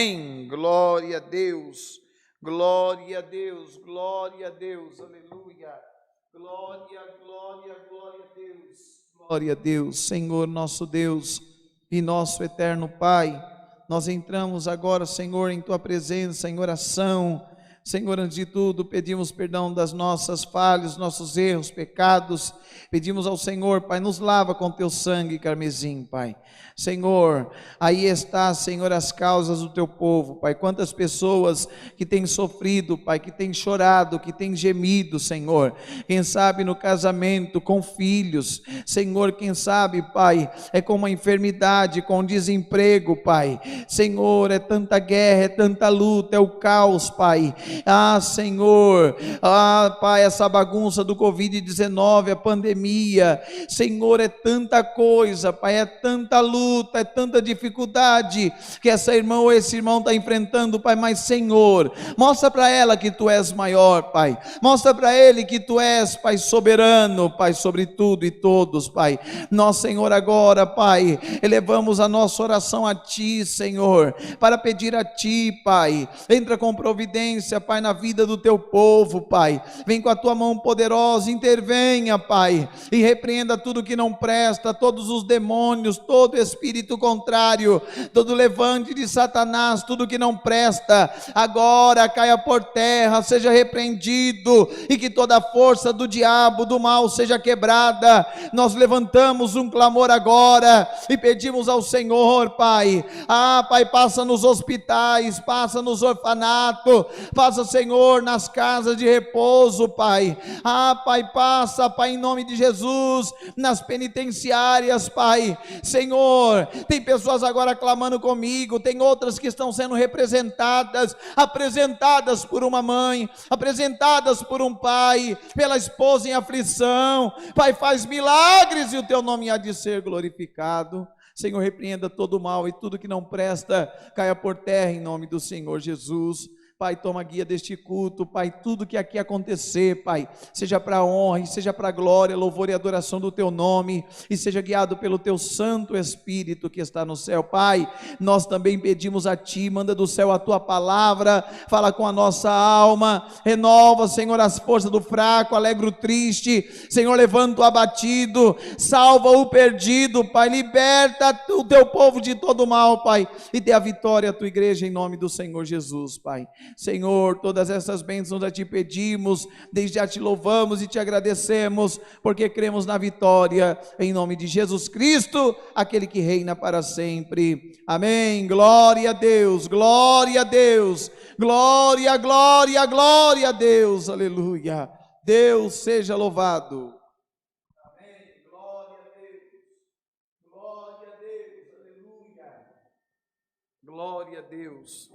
Amém. Glória a Deus, glória a Deus, glória a Deus, aleluia. Glória, glória, glória a Deus. Glória a Deus, Senhor nosso Deus e nosso eterno Pai. Nós entramos agora, Senhor, em Tua presença, em oração. Senhor, antes de tudo, pedimos perdão das nossas falhas, nossos erros, pecados. Pedimos ao Senhor, Pai, nos lava com Teu sangue carmesim, Pai. Senhor, aí está, Senhor, as causas do Teu povo, Pai. Quantas pessoas que têm sofrido, Pai, que têm chorado, que têm gemido, Senhor. Quem sabe no casamento, com filhos. Senhor, quem sabe, Pai, é com uma enfermidade, com desemprego, Pai. Senhor, é tanta guerra, é tanta luta, é o caos, Pai. Senhor, Pai, essa bagunça do Covid-19, a pandemia, Senhor, é tanta coisa, Pai, é tanta luta, é tanta dificuldade que essa irmã ou esse irmão está enfrentando, Pai. Mas Senhor, mostra para ela que Tu és maior, Pai. Mostra para ele que Tu és, Pai, soberano, Pai, sobre tudo e todos, Pai. Nós, Senhor, agora, Pai, elevamos a nossa oração a Ti, Senhor, para pedir a Ti, Pai, entra com providência, Pai, na vida do Teu povo, Pai. Vem com a Tua mão poderosa, intervenha, Pai, e repreenda tudo que não presta, todos os demônios, todo espírito contrário, todo levante de Satanás, tudo que não presta, agora caia por terra, seja repreendido, e que toda a força do diabo, do mal, seja quebrada. Nós levantamos um clamor agora, e pedimos ao Senhor, Pai, Pai, passa nos hospitais, passa nos orfanatos, passa, Senhor, nas casas de repouso, Pai. Pai, passa, Pai, em nome de Jesus, nas penitenciárias, Pai. Senhor, tem pessoas agora clamando comigo, tem outras que estão sendo representadas, apresentadas por uma mãe, apresentadas por um pai, pela esposa em aflição. Pai, faz milagres e o Teu nome há de ser glorificado. Senhor, repreenda todo o mal e tudo que não presta, caia por terra em nome do Senhor Jesus. Pai, toma a guia deste culto, Pai, tudo que aqui acontecer, Pai, seja para a honra e seja para a glória, louvor e adoração do Teu nome, e seja guiado pelo Teu Santo Espírito que está no céu. Pai, nós também pedimos a Ti, manda do céu a Tua palavra, fala com a nossa alma, renova, Senhor, as forças do fraco, alegra o triste, Senhor, levanta o abatido, salva o perdido, Pai, liberta o Teu povo de todo mal, Pai, e dê a vitória à Tua igreja em nome do Senhor Jesus, Pai. Senhor, todas essas bênçãos a Ti pedimos, desde já Te louvamos e Te agradecemos, porque cremos na vitória, em nome de Jesus Cristo, aquele que reina para sempre. Amém. Glória a Deus, glória a Deus, glória, glória, glória a Deus, aleluia. Deus seja louvado. Amém. Glória a Deus, glória a Deus, aleluia. Glória a Deus.